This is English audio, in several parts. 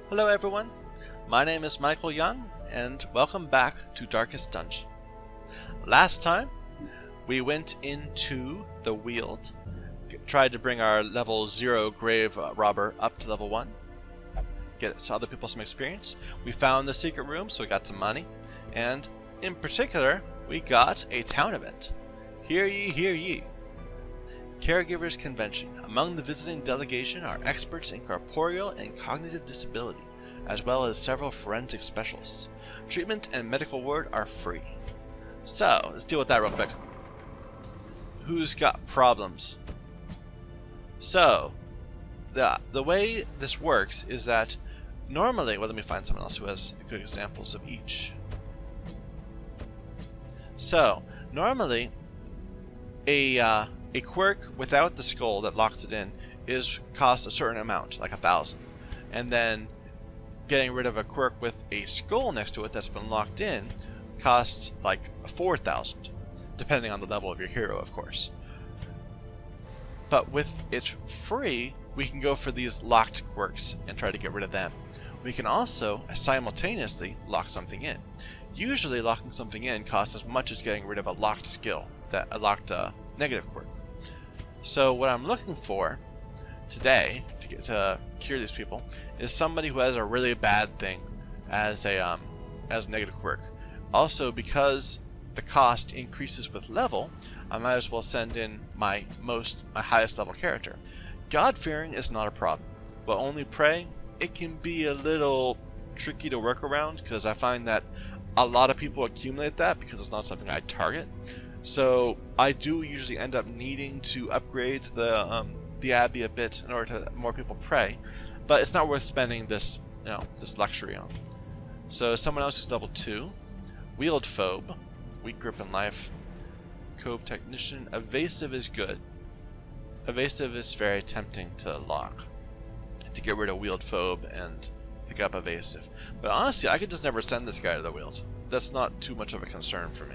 Hello everyone, my name is Michael Young, and welcome back to Darkest Dungeon. Last time, we went into the Weald, tried to bring our level 0 grave robber up to level 1, get other people some experience. We found the secret room, so we got some money, and in particular, we got a town event. Hear ye, hear ye. Caregivers Convention. Among the visiting delegation are experts in corporeal and cognitive disability, as well as several forensic specialists. Treatment and medical ward are free. So, let's deal with that real quick. Who's got problems? So, the way this works is that normally, well, let me find someone else who has good examples of each. So, normally, a quirk without the skull that locks it in costs a certain amount, like 1,000. And then getting rid of a quirk with a skull next to it that's been locked in costs like 4,000, depending on the level of your hero, of course. But with it free, we can go for these locked quirks and try to get rid of them. We can also simultaneously lock something in. Usually locking something in costs as much as getting rid of a locked skill, a locked negative quirk. So what I'm looking for today to cure these people is somebody who has a really bad thing as a negative quirk. Also, because the cost increases with level, I might as well send in my highest level character. God-fearing is not a problem, but only prey, it can be a little tricky to work around because I find that a lot of people accumulate that because it's not something I target. So I do usually end up needing to upgrade the Abbey a bit in order to more people pray, but it's not worth spending this luxury on. So someone else who's level 2, Wield Phobe, weak grip in life, Cove Technician. Evasive is good. Evasive is very tempting to lock, to get rid of Wield Phobe and pick up Evasive. But honestly, I could just never send this guy to the Weald. That's not too much of a concern for me.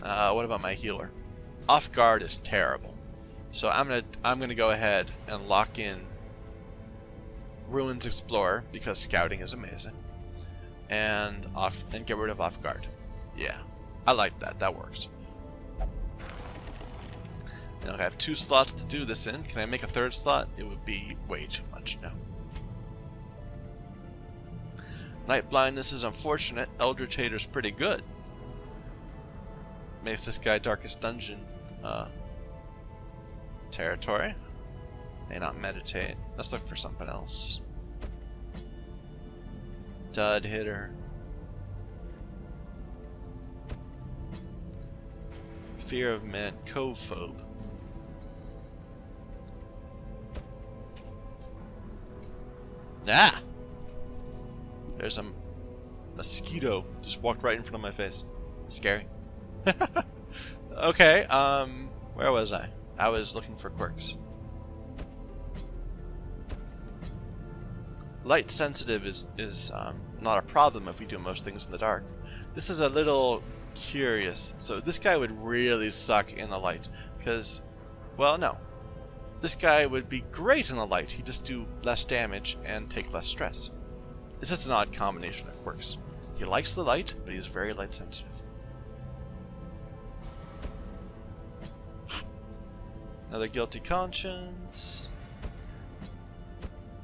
What about my healer? Off guard is terrible, so I'm gonna go ahead and lock in Ruins Explorer because scouting is amazing, and get rid of off guard. Yeah, I like that. That works. Now I have 2 slots to do this in. Can I make a 3rd slot? It would be way too much. No. Night blindness is unfortunate. Eldritch Hater's pretty good. Makes this guy Darkest Dungeon territory. May not meditate. Let's look for something else. Dud Hitter. Fear of Man. Cove Phobe. Ah! There's a mosquito just walked right in front of my face. Scary. Okay, where was I? I was looking for quirks. Light sensitive is not a problem if we do most things in the dark. This is a little curious. So this guy would really suck in the light because, well, no. This guy would be great in the light. He'd just do less damage and take less stress. It's just an odd combination of quirks. He likes the light, but he's very light sensitive. Another guilty conscience.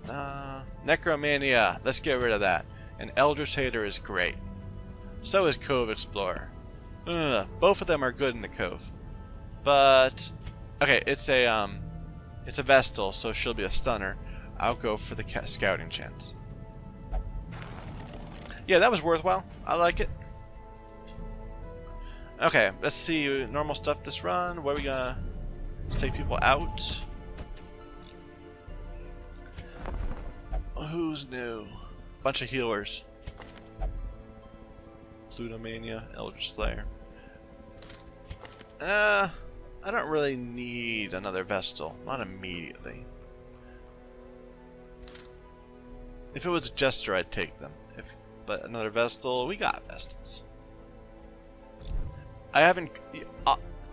Necromania. Let's get rid of that. And Eldritch Hater is great. So is Cove Explorer. Both of them are good in the Cove. But okay, it's a Vestal, so she'll be a stunner. I'll go for the scouting chance. Yeah, that was worthwhile. I like it. Okay, let's see normal stuff this run. What are we gonna? Let's take people out. Who's new? Bunch of healers. Plutomania, Eldritch Slayer. I don't really need another Vestal. Not immediately. If it was a Jester, I'd take them. But another Vestal, we got Vestals. I haven't.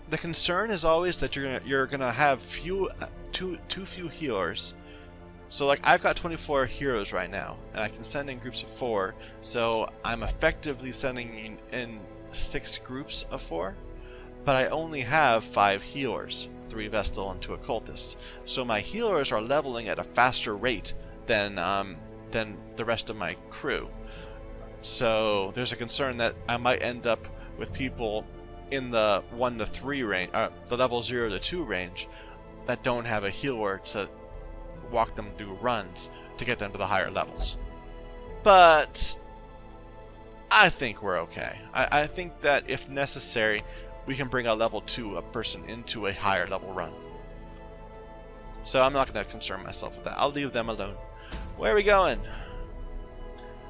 The concern is always that you're gonna have too few healers So like I've got 24 heroes right now, and I can send in groups of 4, so I'm effectively sending in 6 groups of 4, but I only have 5 healers, 3 Vestal and 2 occultists. So my healers are leveling at a faster rate than the rest of my crew. So there's a concern that I might end up with people in the 1 to 3 range, the level 0 to 2 range, that don't have a healer to walk them through runs to get them to the higher levels. But I think we're okay. I think that if necessary, we can bring a level 2 a person into a higher level run. So I'm not going to concern myself with that. I'll leave them alone. Where are we going?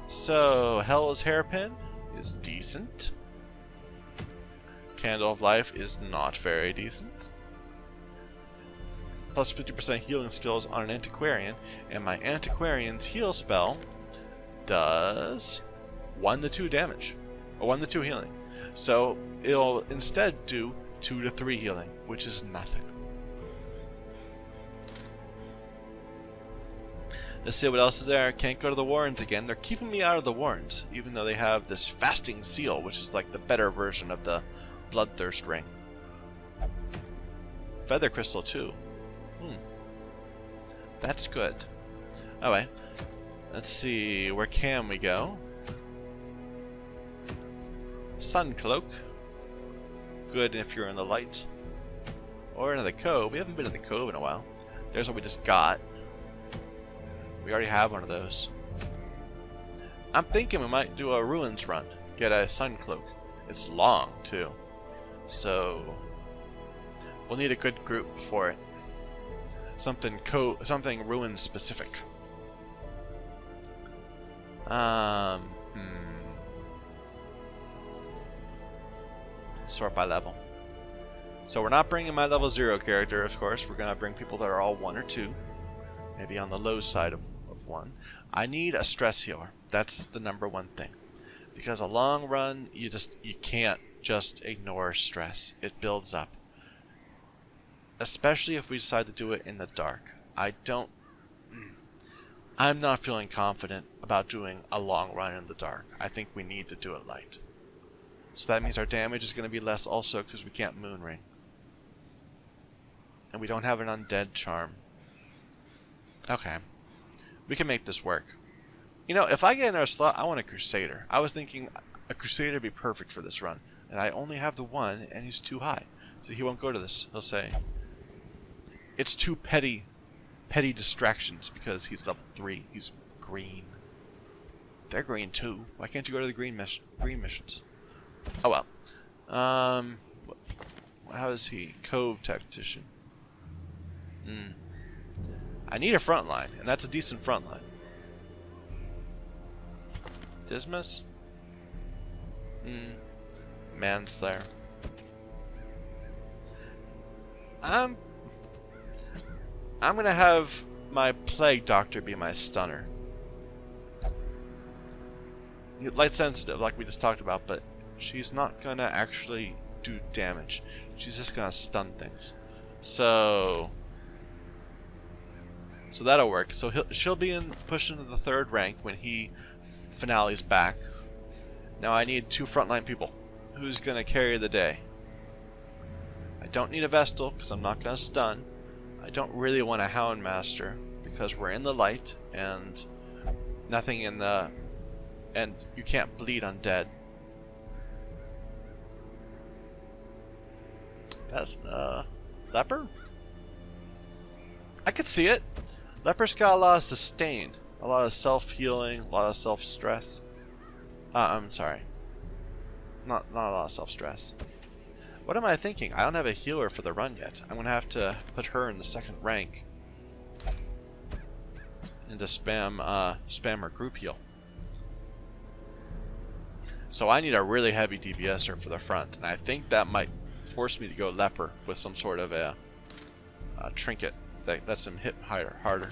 So Hell's Hairpin is decent. Candle of Life is not very decent. Plus 50% healing skills on an Antiquarian, and my Antiquarian's heal spell does 1 to 2 damage, or 1 to 2 healing. So it'll instead do 2 to 3 healing, which is nothing. Let's see what else is there. Can't go to the Warrens again. They're keeping me out of the Warrens, even though they have this fasting seal, which is like the better version of the Bloodthirst ring. Feather crystal too. That's good. Alright. Let's see, where can we go? Sun Cloak. Good if you're in the light. Or into the cove. We haven't been in the cove in a while. There's what we just got. We already have one of those. I'm thinking we might do a Ruins run. Get a Sun Cloak. It's long too. So we'll need a good group for it. Something Ruins specific. Sort by level. So we're not bringing my level 0 character, of course. We're gonna bring people that are all 1 or 2. Maybe on the low side of 1. I need a stress healer. That's the #1 thing. Because a long run, you can't just ignore stress. It builds up. Especially if we decide to do it in the dark. I'm not feeling confident about doing a long run in the dark. I think we need to do it light. So that means our damage is going to be less also because we can't Moonring. And we don't have an undead charm. Okay. We can make this work. You know, if I get another slot, I want a Crusader. I was thinking a Crusader would be perfect for this run. And I only have the 1, and he's too high. So he won't go to this. He'll say, it's too petty distractions because he's level 3. He's green. They're green too. Why can't you go to the green missions? Oh well. How is he? Cove Tactician. I need a front line, and that's a decent front line. Dismas? Manslayer. I'm gonna have my Plague Doctor be my stunner. Light sensitive, like we just talked about, but she's not gonna actually do damage. She's just gonna stun things. So that'll work. So she'll be pushed into the 3rd rank when he finale's back. Now I need 2 frontline people. Who's gonna carry the day? I don't need a Vestal because I'm not gonna stun. I don't really want a Houndmaster because we're in the light and nothing in the... and you can't bleed undead. That's Leper? I could see it. Leper's got a lot of sustain, a lot of self-healing, a lot of self-stress. I'm sorry. Not a lot of self-stress. What am I thinking? I don't have a healer for the run yet. I'm going to have to put her in the 2nd rank. And to spam her group heal. So I need a really heavy DPSer for the front. And I think that might force me to go Leper with some sort of a trinket that lets him hit harder.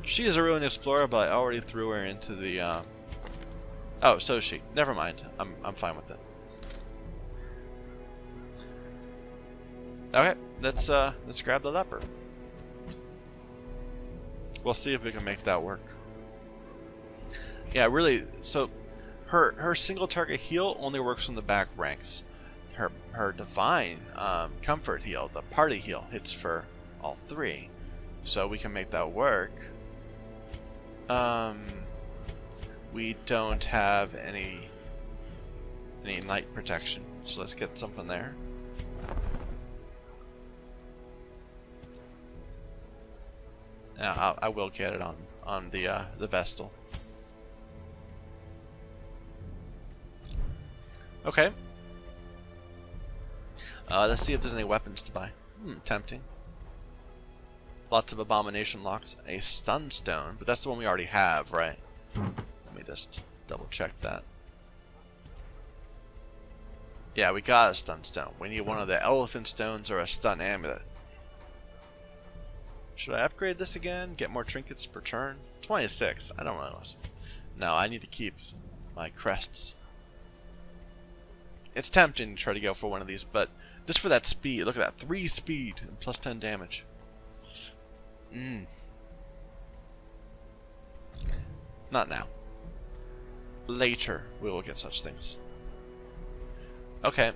She is a Ruin Explorer, but I already threw her into the... Oh, so is she. Never mind. I'm fine with it. Okay, let's grab the Leper. We'll see if we can make that work. Yeah, really. So, her single target heal only works from the back ranks. Her divine comfort heal, the party heal, hits for all three. So we can make that work. We don't have any night protection, so let's get something there. I will get it on the Vestal. Okay. Let's see if there's any weapons to buy. Tempting. Lots of abomination locks. A stun stone, but that's the one we already have, right? Let me just double check that. Yeah, we got a stun stone. We need one of the elephant stones or a stun amulet. Should I upgrade this again? Get more trinkets per turn? 26. I don't know. No, I need to keep my crests. It's tempting to try to go for one of these, but just for that speed. Look at that. 3 speed and plus 10 damage. Not now. Later we will get such things. Okay.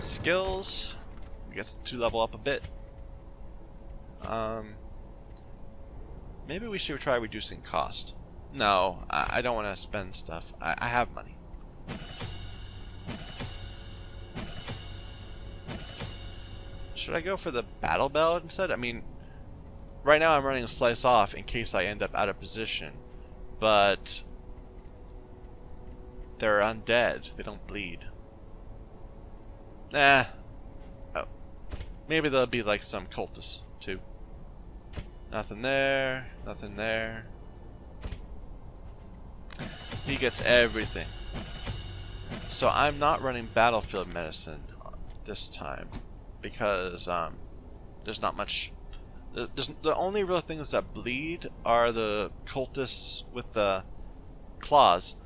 Skills. We get to level up a bit. Maybe we should try reducing cost. No, I don't want to spend stuff. I have money. Should I go for the battle belt instead? I mean, right now I'm running a slice off in case I end up out of position, but they're undead. They don't bleed. Oh. Maybe there'll be like some cultists too. Nothing there. Nothing there. He gets everything. So I'm not running battlefield medicine this time because there's not much. The only real things that bleed are the cultists with the claws,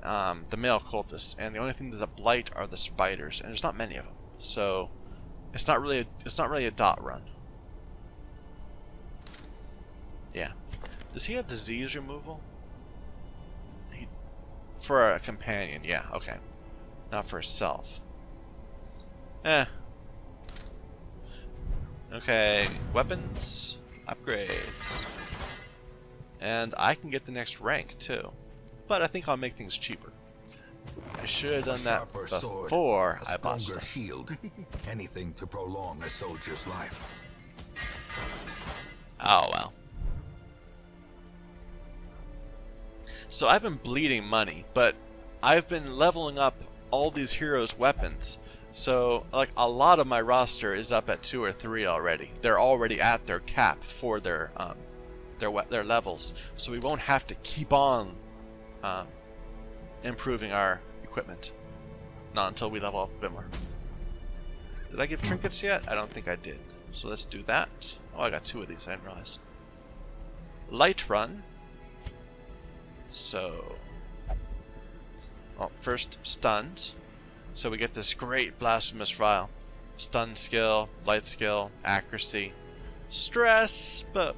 the male cultists, and the only thing that blight are the spiders, and there's not many of them. So it's not really a dot run. Yeah. Does he have disease removal? For a companion, yeah, okay. Not for herself. Okay, weapons, upgrades. And I can get the next rank too. But I think I'll make things cheaper. I should have done that before I bought stuff. Shield. Anything to prolong a soldier's life. Oh well. So I've been bleeding money, but I've been leveling up all these heroes' weapons. So like a lot of my roster is up at 2 or 3 already. They're already at their cap for their levels. So we won't have to keep on improving our equipment. Not until we level up a bit more. Did I give trinkets yet? I don't think I did. So let's do that. Oh, I got 2 of these. I didn't realize. Light run. So, well, first stunned. So we get this great blasphemous vial. Stun skill, light skill, accuracy, stress, but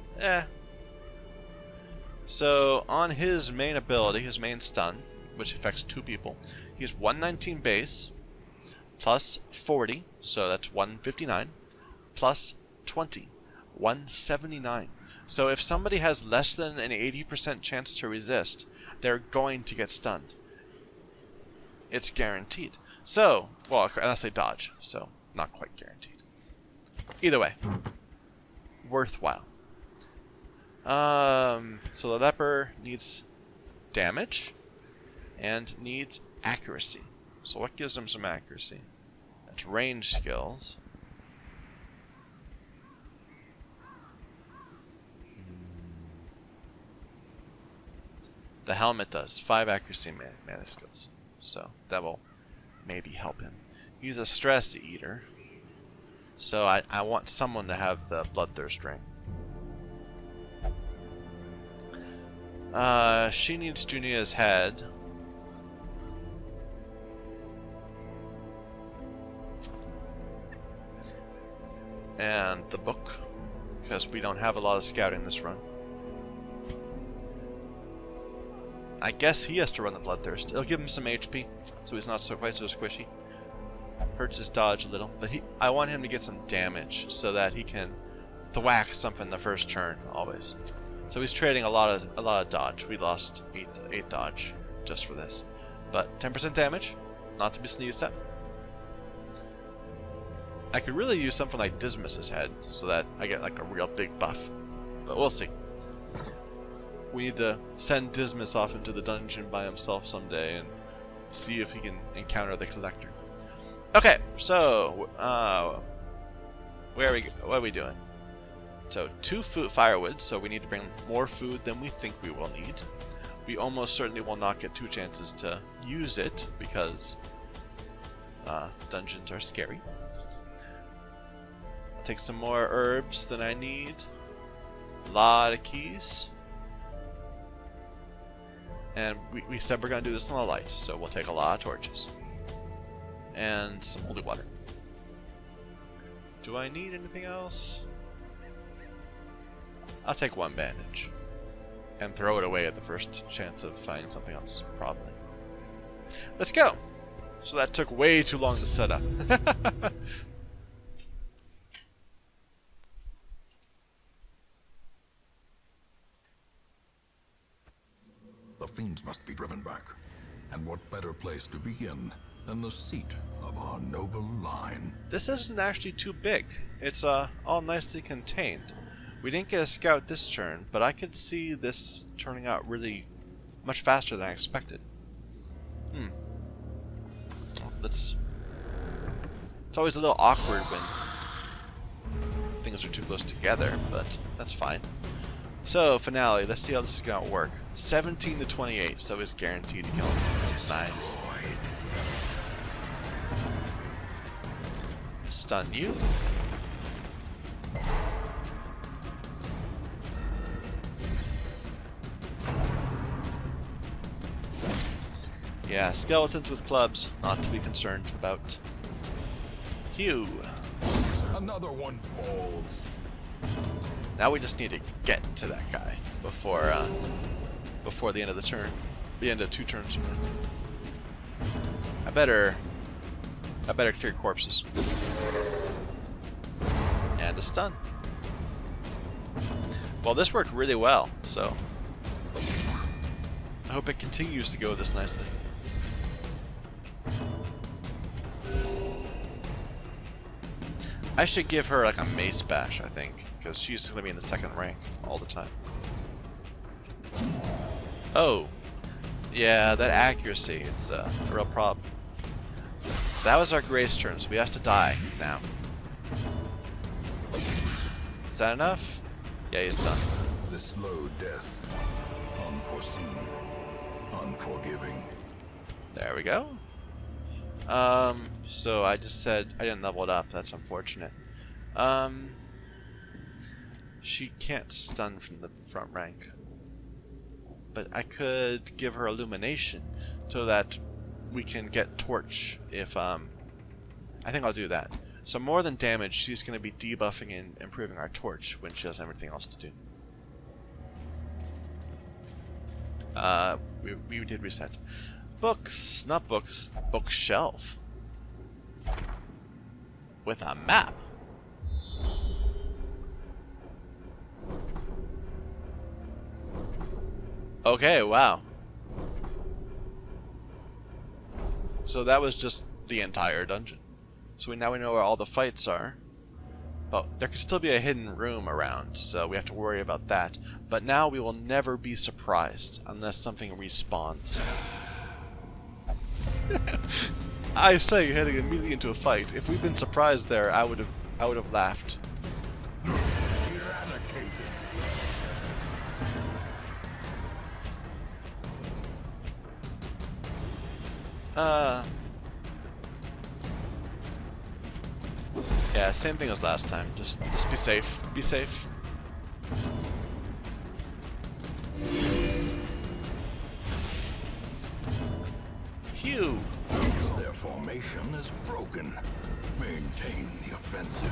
So on his main ability, his main stun, which affects 2 people, he's 119 base, plus 40, so that's 159, plus 20, 179. So if somebody has less than an 80% chance to resist, they're going to get stunned. It's guaranteed. So, well, unless they dodge, so not quite guaranteed. Either way, worthwhile. So the leper needs damage and needs accuracy. So what gives him some accuracy? That's range skills. The helmet does 5 accuracy mana skills, so that will maybe help him. He's a stress eater, so I want someone to have the bloodthirst ring. She needs Junia's head. And the book. because we don't have a lot of scouting this run. I guess he has to run the Bloodthirst. It'll give him some HP, so he's not quite so squishy. Hurts his dodge a little, but I want him to get some damage so that he can thwack something the first turn always. So he's trading a lot of dodge. We lost 8 dodge just for this, but 10% damage, not to be sneezed at. I could really use something like Dismas's head so that I get like a real big buff, but we'll see. We need to send Dismas off into the dungeon by himself someday and see if he can encounter the Collector. Okay, so what are we doing? So 2 firewood, so we need to bring more food than we think we will need. We almost certainly will not get 2 chances to use it because dungeons are scary. Take some more herbs than I need. A lot of keys. And we said we're going to do this in the light, so we'll take a lot of torches. And some holy water. Do I need anything else? I'll take 1 bandage. And throw it away at the first chance of finding something else, probably. Let's go! So that took way too long to set up. The fiends must be driven back. And what better place to begin than the seat of our noble line? This isn't actually too big. It's all nicely contained. We didn't get a scout this turn, but I could see this turning out really much faster than I expected. It's always a little awkward when things are too close together, but that's fine. So, finale, let's see how this is going to work. 17 to 28, so it's guaranteed to kill him. Nice. Stun you. Yeah, skeletons with clubs, not to be concerned about. Hew. Another one falls. Now we just need to get to that guy before the end of the turn. The end of 2 turns. I better clear corpses. And a stun. Well, this worked really well, so I hope it continues to go this nicely. I should give her like a mace bash, I think, because she's going to be in the 2nd rank all the time. Oh, yeah, that accuracy, it's a real problem. That was our Grace turn, so we have to die now. Is that enough? Yeah, he's done. The slow death. Unforeseen. Unforgiving. There we go. So I just said I didn't level it up. That's unfortunate. She can't stun from the front rank. But I could give her illumination so that we can get torch if I think I'll do that. So more than damage, she's going to be debuffing and improving our torch when she has everything else to do. We did reset. Books, not books, bookshelf. With a map. Okay, wow. So that was just the entire dungeon. So now we know where all the fights are. But there could still be a hidden room around, so we have to worry about that. But now we will never be surprised unless something respawns. I say, heading immediately into a fight. If we'd been surprised there, I would have laughed. Yeah, same thing as last time. Just be safe. Be safe. Phew. Their formation is broken. Maintain the offensive.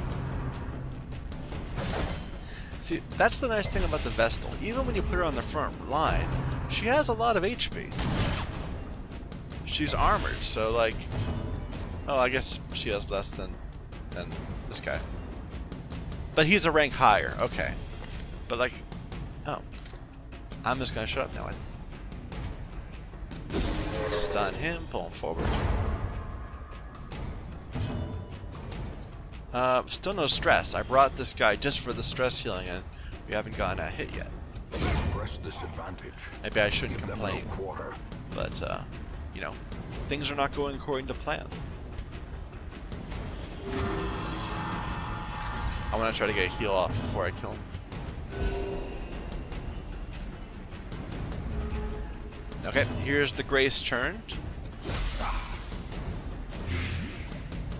See, that's the nice thing about the Vestal. Even when you put her on the front line, she has a lot of HP. She's armored, so like... Oh, I guess she has less than this guy. But he's a rank higher, okay. But like... Oh. I'm just gonna shut up now. Stun him, pull him forward. Still no stress. I brought this guy just for the stress healing, and we haven't gotten a hit yet. Press this advantage. Maybe I shouldn't Give them complain. no quarter. But, you know, things are not going according to plan. I want to try to get a heal off before I kill him. Okay, here's the Grace turn.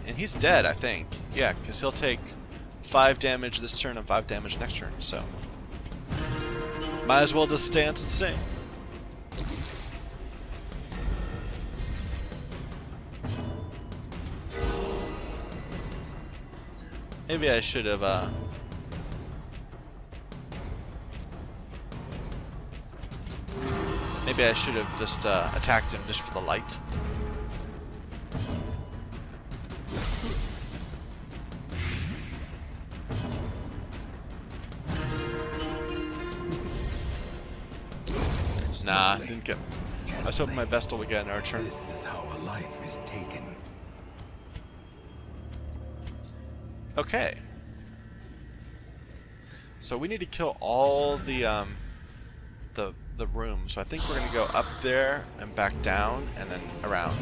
And he's dead, I think. Yeah, because he'll take 5 damage this turn and 5 damage next turn, so... Might as well just dance and sing. Maybe I should have, Maybe I should have just attacked him just for the light. Nah, didn't get... I was hoping my Vestal would get an archer. This is how a life is taken. Okay. So we need to kill all the rooms. So I think we're gonna go up there and back down and then around.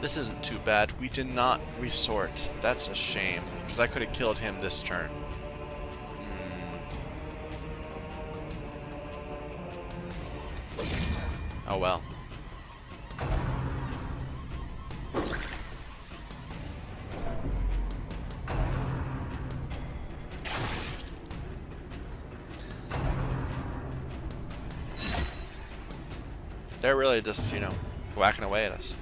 This isn't too bad. We did not resort. That's a shame, because I could have killed him this turn. Oh well. They're really just, you know, whacking away at us.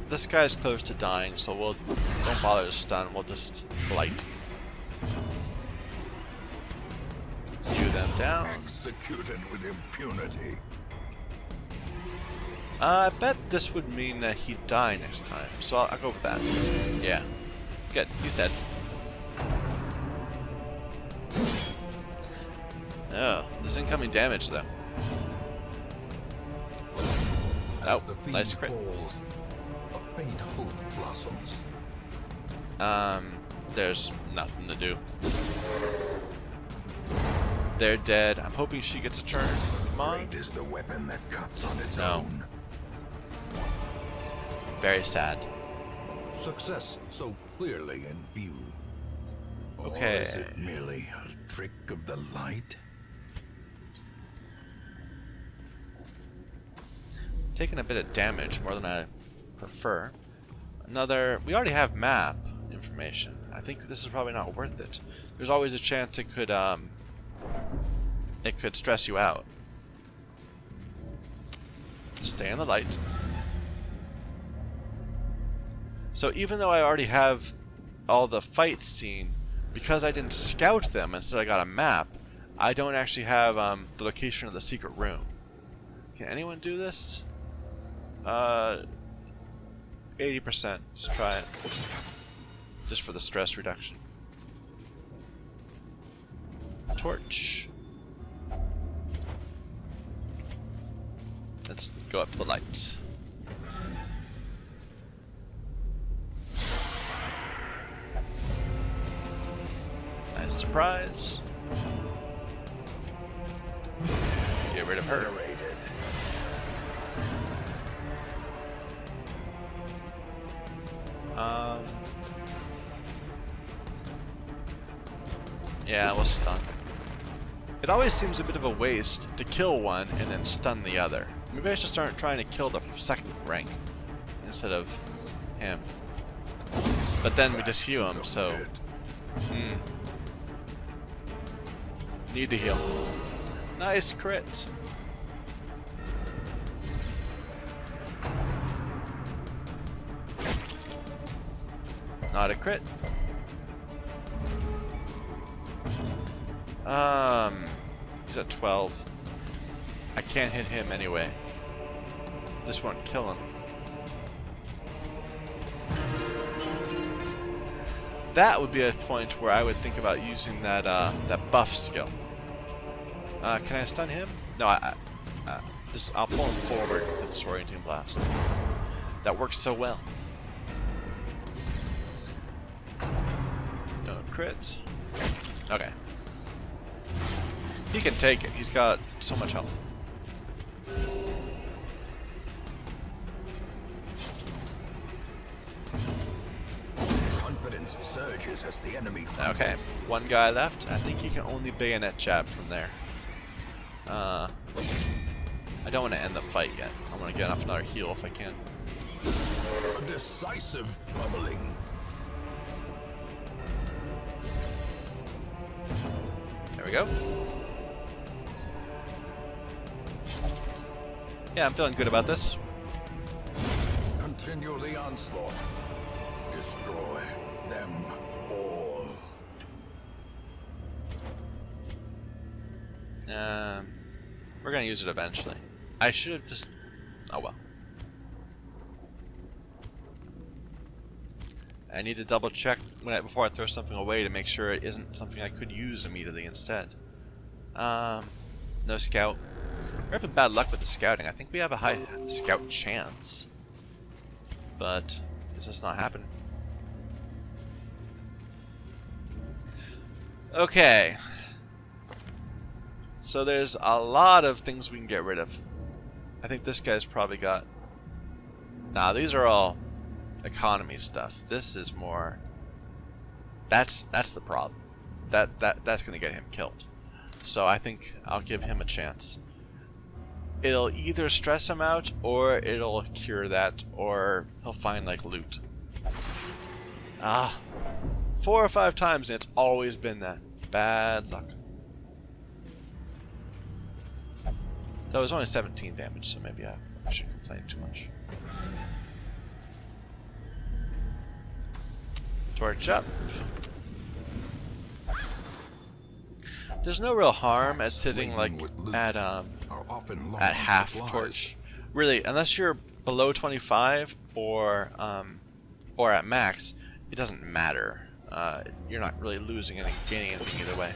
This guy's close to dying, so we'll don't bother to stun. We'll just blight. Hew them down. Executed with impunity. I bet this would mean that he'd die next time, so I'll go with that. Yeah. Good. He's dead. Oh, this incoming damage, though. Oh, nice crit. Falls, a faint hope blossoms. There's nothing to do. They're dead. I'm hoping she gets a turn. Come on. Great is the weapon that cuts on its No. own. Very sad. Success so clearly in view. Okay. Or is it merely a trick of the light? Taking a bit of damage, more than I prefer. Another... We already have map information. I think this is probably not worth it. There's always a chance it could stress you out. Stay in the light. So even though I already have all the fights seen, because I didn't scout them, instead I got a map, I don't actually have the location of the secret room. Can anyone do this? 80%. Let's try it. Just for the stress reduction. Torch. Let's go up to the light. Nice surprise. Get rid of her. Yeah, we'll stun. It always seems a bit of a waste to kill one and then stun the other. Maybe I should start trying to kill the second rank instead of him. But then we just heal him, so... Need to heal. Nice crit. Not a crit. He's at 12. I can't hit him anyway. This won't kill him. That would be a point where I would think about using that that buff skill. Can I stun him? No, I'll pull him forward with this orienting blast. That works so well. Don't crit. Okay. He can take it. He's got so much health. Confidence surges as the enemy. Okay, one guy left. I think he can only bayonet jab from there. I don't want to end the fight yet. I want to get off another heal if I can. A decisive pummeling. There we go. Yeah, I'm feeling good about this. Continue the onslaught. Destroy them all. We're gonna use it eventually. I should have just... Oh well. I need to double check before I throw something away to make sure it isn't something I could use immediately instead. No scout. We're having bad luck with the scouting. I think we have a high scout chance. But it's just not happening. Okay. So there's a lot of things we can get rid of. I think this guy's probably got... Nah, these are all economy stuff. This is more... That's the problem. That's gonna get him killed. So I think I'll give him a chance. It'll either stress him out, or it'll cure that, or he'll find like loot. 4 or 5 times and it's always been that. Bad luck. That was only 17 damage, so maybe I shouldn't complain too much. Torch up. There's no real harm at sitting like at half torch. Really, unless you're below 25 or at max, it doesn't matter. You're not really losing any, gaining anything either way.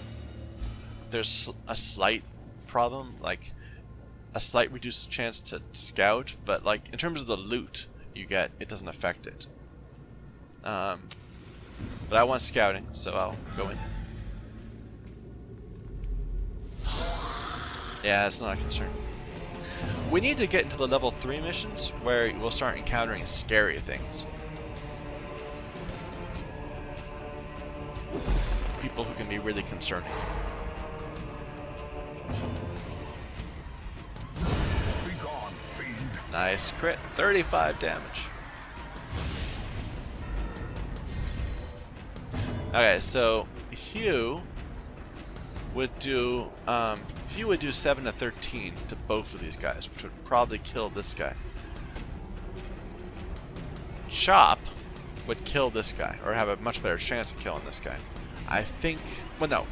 There's a slight problem, like a slight reduced chance to scout, but like in terms of the loot you get, it doesn't affect it. But I want scouting, so I'll go in. Yeah, it's not a concern. We need to get into the level 3 missions where we'll start encountering scary things. People who can be really concerning. Be gone, fiend. Nice crit, 35 damage. Okay, so Hugh would do 7 to 13 to both of these guys, which would probably kill this guy. Chop would kill this guy, or have a much better chance of killing this guy. I think. Well, no,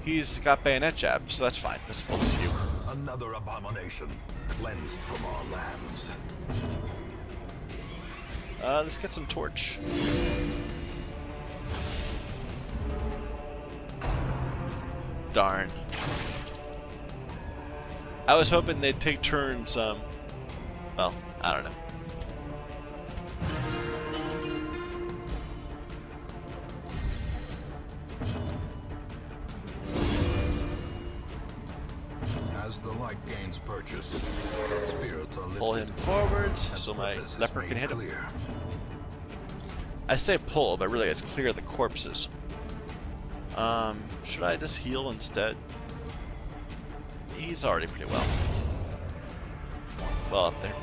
he's got bayonet jab, so that's fine. This is Hugh. Another abomination cleansed from our lands. Let's get some torch. Darn. I was hoping they'd take turns, well, I don't know. As the light gains purchase, spirits are lifted. Pull him forward so my leper can hit him. Clear. I say pull, but really it's clear the corpses. Should I just heal instead? He's already pretty well up there.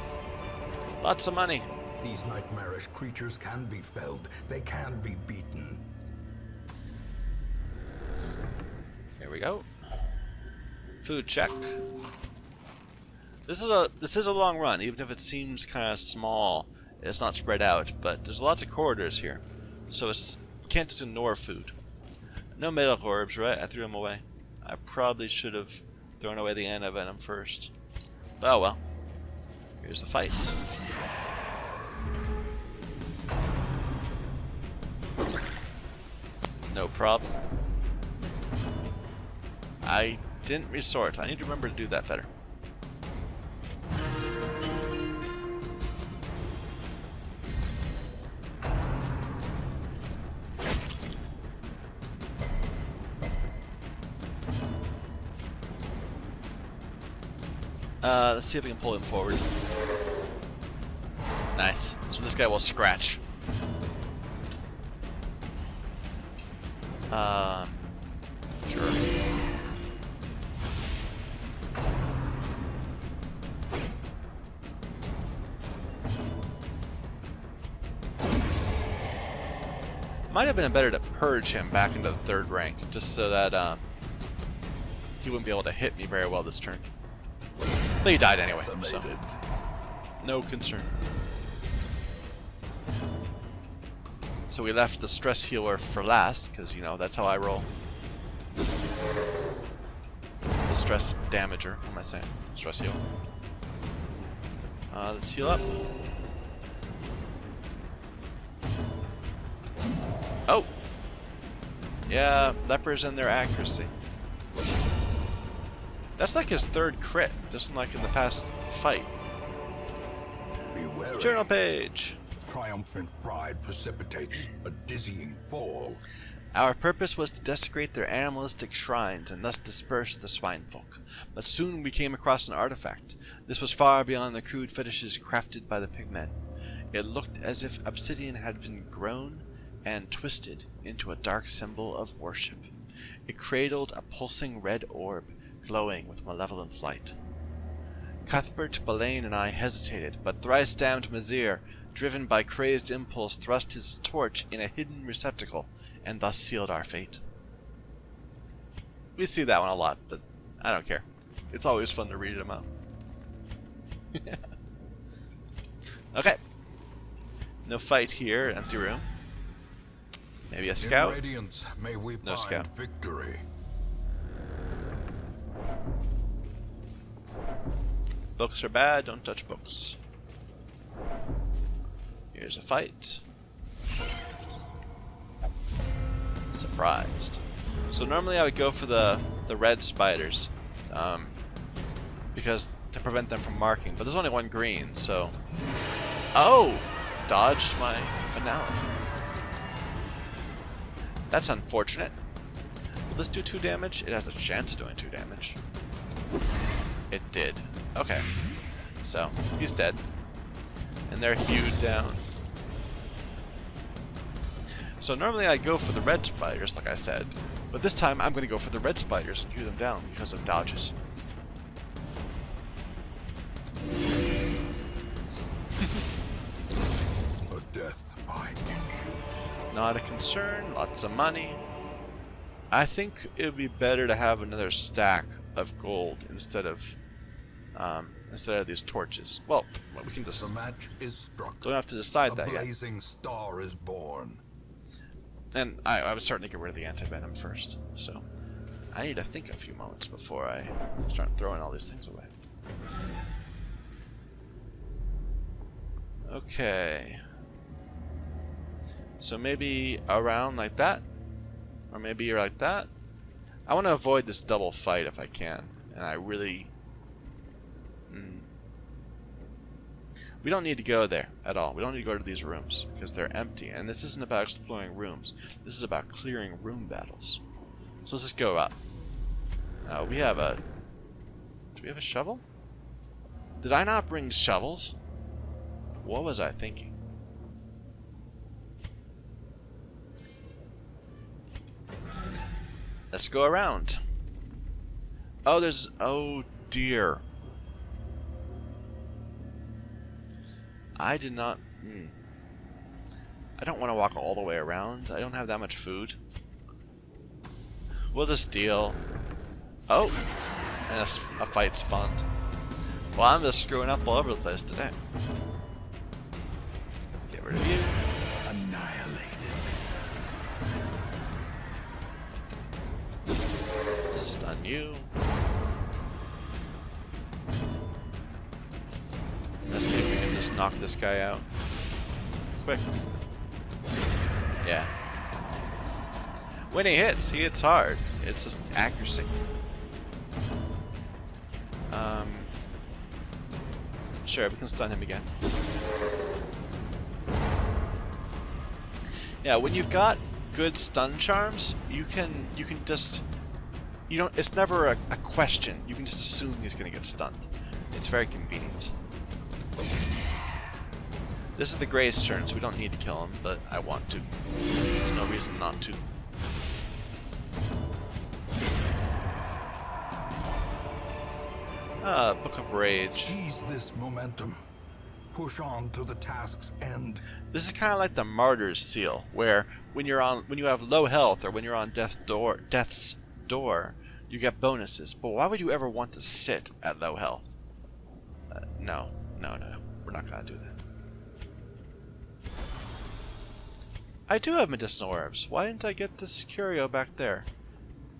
Lots of money. These nightmarish creatures can be felled. They can be beaten. Here we go. Food check. This is a long run, even if it seems kind of small. It's not spread out, but there's lots of corridors here, so you can't just ignore food. No medical herbs, right? I threw them away. I probably should have thrown away the anti-venom first. But oh well. Here's the fight. No problem. I didn't resort. I need to remember to do that better. Let's see if we can pull him forward. Nice. So this guy will scratch. Sure. Might have been better to purge him back into the 3rd rank, just so that he wouldn't be able to hit me very well this turn. But he died anyway, so no concern. So we left the stress healer for last, because, you know, that's how I roll. The stress damager, what am I saying? Stress heal. Let's heal up. Oh! Yeah, lepers and their accuracy. That's like his 3rd crit, just like in the past fight. Beware. Journal page! Triumphant pride precipitates a dizzying fall. Our purpose was to desecrate their animalistic shrines and thus disperse the swinefolk. But soon we came across an artifact. This was far beyond the crude fetishes crafted by the pigmen. It looked as if obsidian had been grown and twisted into a dark symbol of worship. It cradled a pulsing red orb, glowing with malevolent light. Cuthbert, Belaine, and I hesitated, but thrice-damned Mazir, driven by crazed impulse, thrust his torch in a hidden receptacle, and thus sealed our fate. We see that one a lot, but I don't care. It's always fun to read them out. Okay. No fight here, empty room. Maybe a scout? In radiance, may we No find scout. victory. Books are bad, don't touch books. Here's a fight. Surprised. So normally I would go for the red spiders, because to prevent them from marking, but there's only one green, so... Oh! Dodged my finale. That's unfortunate. Will this do 2 damage? It has a chance of doing 2 damage. It did. Okay. So, he's dead. And they're hewed down. So normally I go for the red spiders, like I said. But this time I'm going to go for the red spiders and hew them down because of dodges. A death by inches. Not a concern. Lots of money. I think it would be better to have another stack of gold instead of these torches. Well, we can just The match is struck. don't have to decide that A yet. blazing star is born. And I was starting to get rid of the anti-venom first, so I need to think a few moments before I start throwing all these things away. Okay. So maybe around like that, or maybe you're like that. I want to avoid this double fight if I can, and I really... We don't need to go there at all. We don't need to go to these rooms because they're empty. And this isn't about exploring rooms. This is about clearing room battles. So let's just go up. We have a... Do we have a shovel? Did I not bring shovels? What was I thinking? Let's go around. Oh, there's... Oh, dear. I did not... I don't want to walk all the way around. I don't have that much food. We'll just deal... Oh! And a fight spawned. Well, I'm just screwing up all over the place today. Get rid of you. Annihilated. Stun you. Let's see if we can just knock this guy out. Quick. Yeah. When he hits hard. It's just accuracy. Sure, we can stun him again. Yeah, when you've got good stun charms, you can just it's never a question. You can just assume he's gonna get stunned. It's very convenient. This is the Grey's turn, so we don't need to kill him, but I want to. There's no reason not to. Book of Rage. Seize this momentum. Push on to the task's end. This is kind of like the Martyr's Seal, where when you have low health or when you're on death's door, you get bonuses. But why would you ever want to sit at low health? No, we're not gonna do that. I do have medicinal herbs. Why didn't I get this curio back there?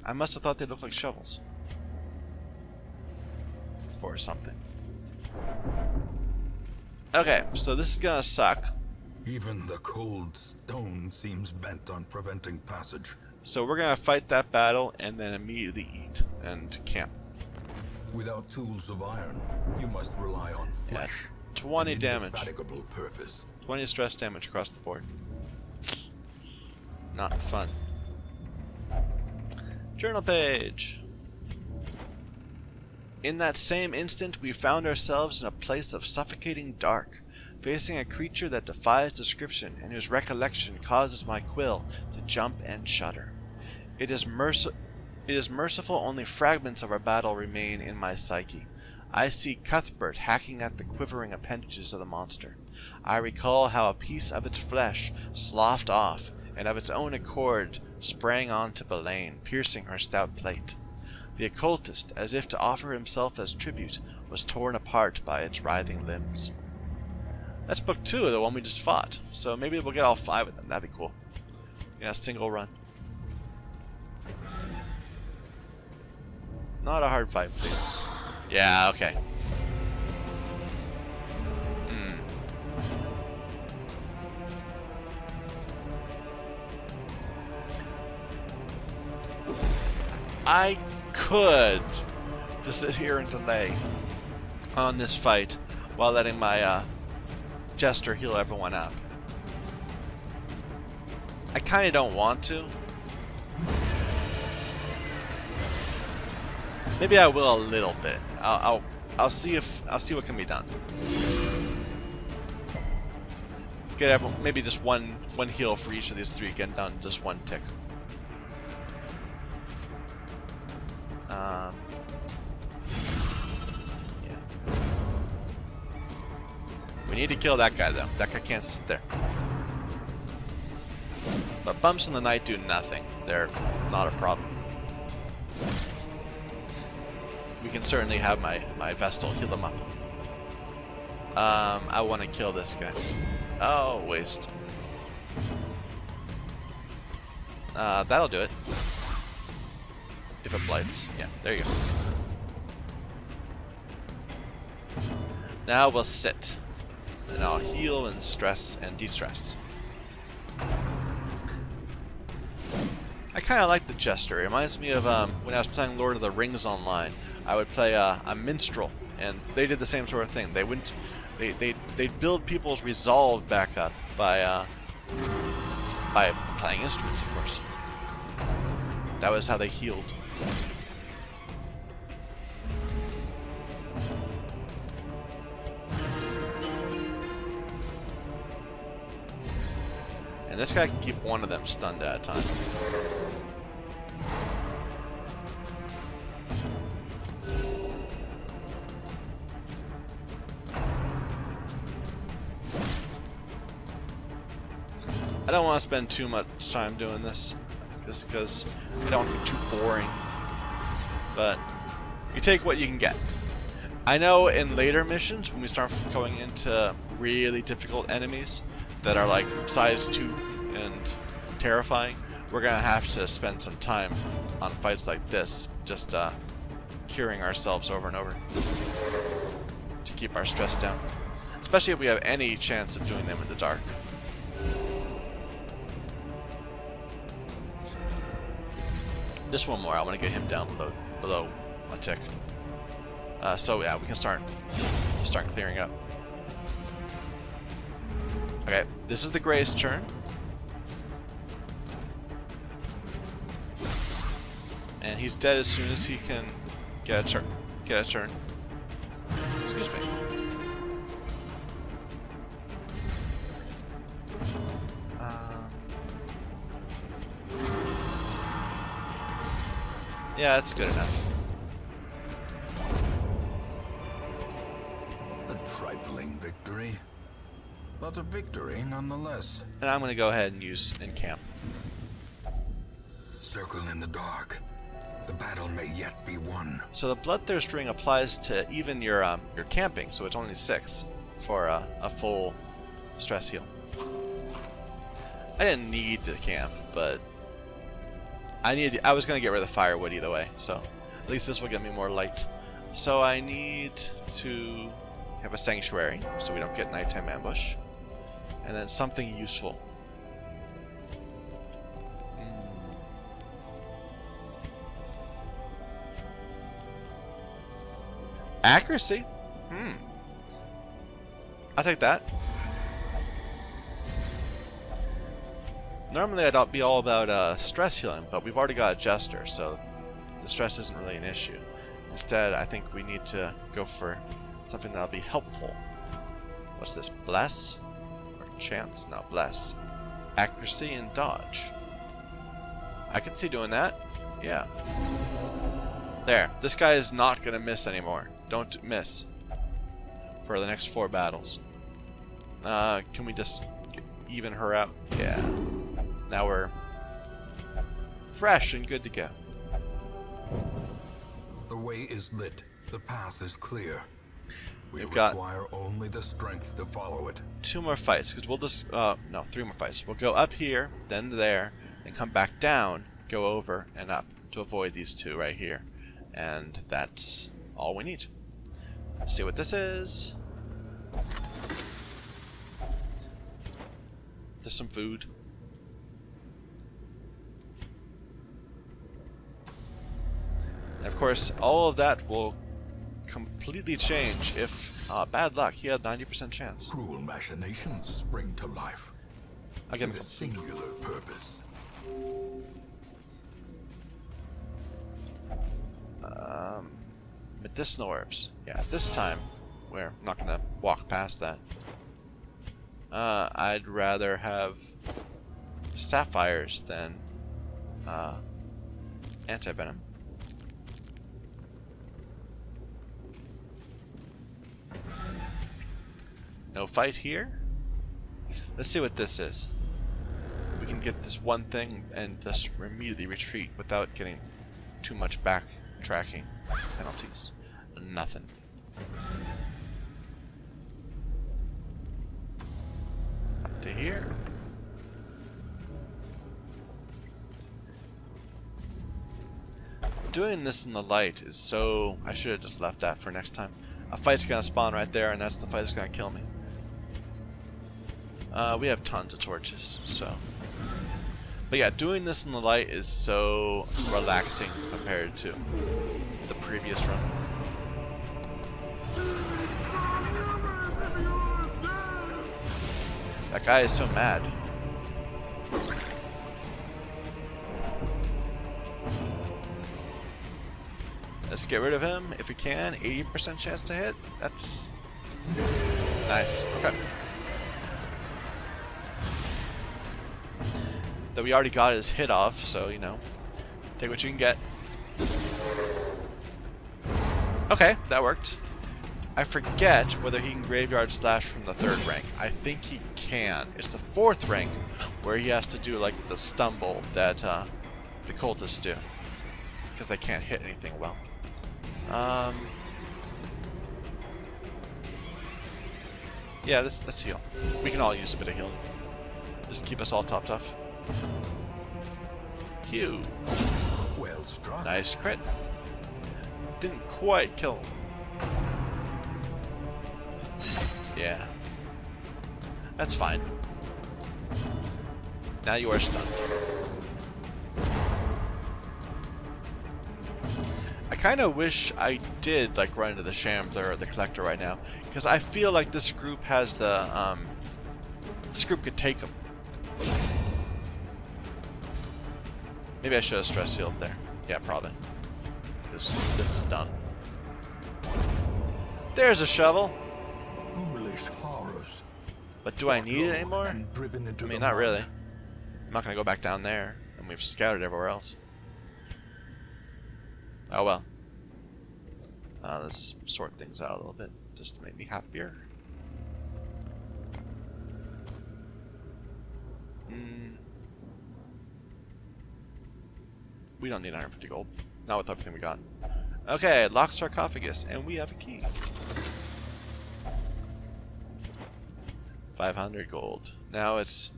I must have thought they looked like shovels. Or something. Okay, so this is gonna suck. Even the cold stone seems bent on preventing passage. So we're gonna fight that battle and then immediately eat and camp. Without tools of iron, you must rely on flesh. Yeah, 20 damage. Indefatigable purpose. 20 stress damage across the board. Not fun. Journal page. In that same instant, we found ourselves in a place of suffocating dark, facing a creature that defies description and whose recollection causes my quill to jump and shudder. It is merciful only fragments of our battle remain in my psyche. I see Cuthbert hacking at the quivering appendages of the monster. I recall how a piece of its flesh sloughed off, and of its own accord sprang on to Belaine, piercing her stout plate. The occultist, as if to offer himself as tribute, was torn apart by its writhing limbs. That's book 2 of the one we just fought, so maybe we'll get all 5 of them. That'd be cool. Yeah, single run. Not a hard fight, please. Yeah, okay. I could just sit here and delay on this fight while letting my jester heal everyone up. I kind of don't want to. Maybe I will a little bit. I'll see what can be done. Get everyone, maybe just one heal for each of these 3. Get done just one tick. Yeah. We need to kill that guy though. That guy can't sit there. But bumps in the night do nothing. They're not a problem. We can certainly have my Vestal heal them up. I want to kill this guy. Oh, waste. That'll do it. If it blights. Yeah, there you go. Now we'll sit. And I'll heal and stress and de-stress. I kind of like the Jester. It reminds me of when I was playing Lord of the Rings online. I would play a minstrel, and they did the same sort of thing. They wouldn't. They'd build people's resolve back up by playing instruments, of course. That was how they healed. And this guy can keep one of them stunned at a time. I don't want to spend too much time doing this, just because I don't want it to be too boring. But you take what you can get. I know in later missions, when we start going into really difficult enemies that are like size 2 and terrifying, we're going to have to spend some time on fights like this just curing ourselves over and over to keep our stress down. Especially if we have any chance of doing them in the dark. Just one more. I want to get him down below a tick. So yeah, we can start clearing up. Okay, this is the Gray's turn. And he's dead as soon as he can get a turn. Excuse me. Yeah, that's good enough. A trifling victory, but a victory nonetheless. And I'm going to go ahead and use encamp. Circle in the dark. The battle may yet be won. So the Bloodthirst ring applies to even your camping, so it's only 6 for a full stress heal. I didn't need to camp, but I was gonna get rid of the firewood either way, so at least this will get me more light. So I need to have a sanctuary so we don't get nighttime ambush, and then something useful. Accuracy? I'll take that. Normally I'd be all about stress healing, but we've already got a Jester, so the stress isn't really an issue. Instead, I think we need to go for something that'll be helpful. What's this? Bless? Or chant? No, bless. Accuracy and dodge. I could see doing that. Yeah. There. This guy is not going to miss anymore. Don't miss. For the next 4 battles. Can we just even her out? Yeah. Now we're fresh and good to go. The way is lit. The path is clear. We We've got require only the strength to follow it. 2 more fights, because we'll just, no, 3 more fights. We'll go up here, then there, and come back down, go over, and up to avoid these 2 right here. And that's all we need. Let's see what this is. There's some food. And of course, all of that will completely change if, bad luck, he had 90% chance. Cruel machinations spring to life. I'll give him With a singular purpose. Medicinal herbs. Yeah, this time we're not gonna walk past that. I'd rather have sapphires than anti-venom. No fight here. Let's see what this is. We can get this one thing and just immediately retreat without getting too much backtracking penalties. Nothing. Up to here. Doing this in the light is so... I should have just left that for next time. A fight's gonna spawn right there, and that's the fight that's gonna kill me. We have tons of torches, so... But yeah, doing this in the light is so relaxing compared to the previous run. That guy is so mad. Let's get rid of him if we can. 80% chance to hit. That's nice. Okay. That we already got his hit off, so you know, take what you can get. Okay, that worked. I forget whether he can graveyard slash from the 3rd rank. I think he can. It's the 4th rank where he has to do like the stumble that the cultists do, because they can't hit anything well. Yeah, let's heal. We can all use a bit of healing. Just keep us all topped off. Phew. Well struck. Nice crit. didn't quite kill him. Yeah. That's fine. Now you are stunned. I kind of wish I did like run into the Shambler or the Collector right now, because I feel like this group has the this group could take them. Maybe I should have stress healed there. Yeah, probably. Because this is done. There's a shovel. Foolish horrors. But do I need it anymore? Driven into I mean, not really. I'm not going to go back down there. And we've scouted everywhere else. Oh well. Let's sort things out a little bit. Just to make me happier. We don't need 150 gold. Not with everything we got. Okay, locked sarcophagus. And we have a key. 500 gold. Now it's...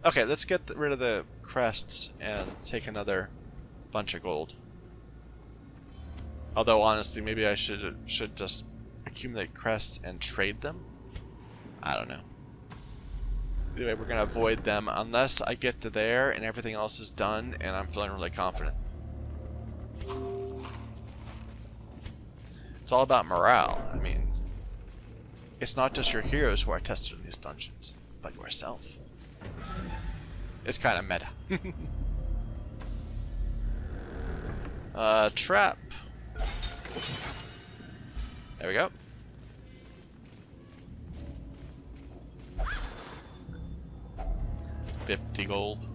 Okay, let's get rid of the crests and take another bunch of gold. Although, honestly, maybe I should just accumulate crests and trade them? I don't know. Anyway, we're going to avoid them unless I get to there and everything else is done and I'm feeling really confident. It's all about morale. I mean, it's not just your heroes who are tested in these dungeons, but yourself. It's kind of meta. Trap. There we go. 50 gold.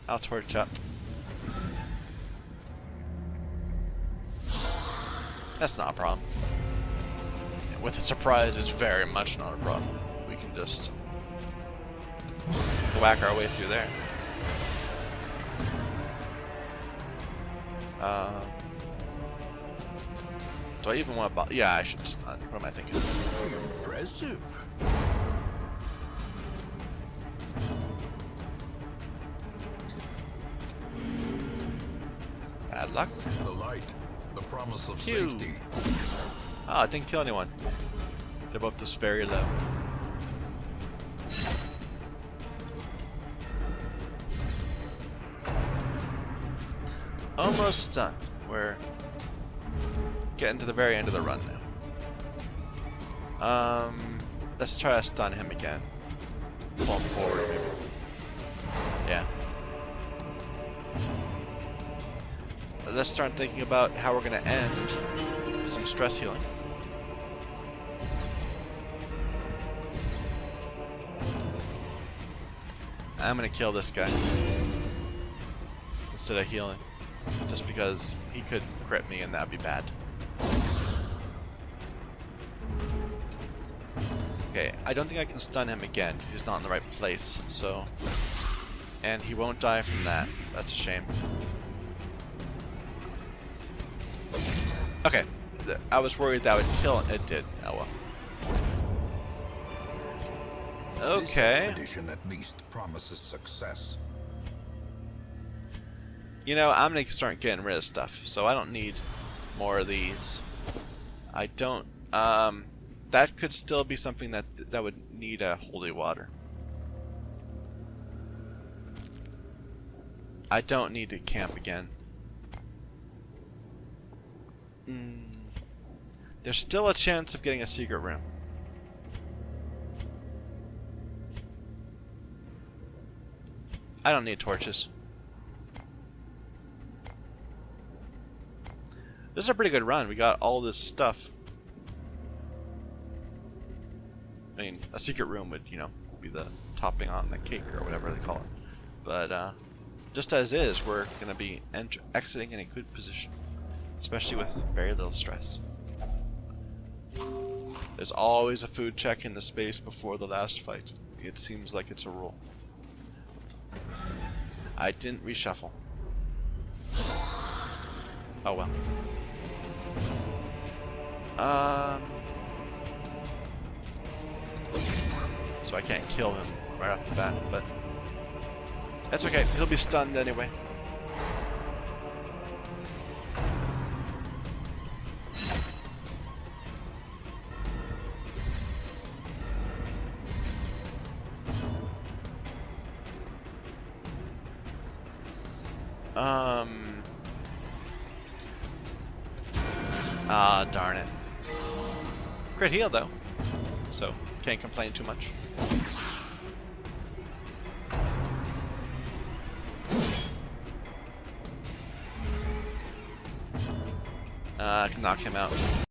I'll torch up. That's not a problem. With a surprise, it's very much not a problem. We can just whack our way through there. Do I even want to... Yeah, I should stun. What am I thinking? Impressive. Bad luck. The light. The promise of Phew. safety. Oh, it didn't kill anyone. They're both just very low. Almost done. We're getting to the very end of the run now. Let's try to stun him again. Pull him forward, maybe. Yeah. Let's start thinking about how we're going to end with some stress healing. I'm going to kill this guy instead of healing. Just because he could crit me and that'd be bad. Okay, I don't think I can stun him again because he's not in the right place, so... And he won't die from that. That's a shame. Okay, I was worried that would kill him. It did. Oh well. Okay. This expedition at least promises success. You know, I'm gonna start getting rid of stuff, so I don't need more of these. I don't. That could still be something that would need a holy water. I don't need to camp again. There's still a chance of getting a secret room. I don't need torches. This is a pretty good run. We got all this stuff. I mean, a secret room would, you know, be the topping on the cake or whatever they call it. But just as is, we're going to be exiting in a good position. Especially with very little stress. There's always a food check in the space before the last fight. It seems like it's a rule. I didn't reshuffle. Oh well. So I can't kill him right off the bat, but That's okay. He'll be stunned anyway. Ah, darn it. Crit heal, though. So, can't complain too much. I can knock him out.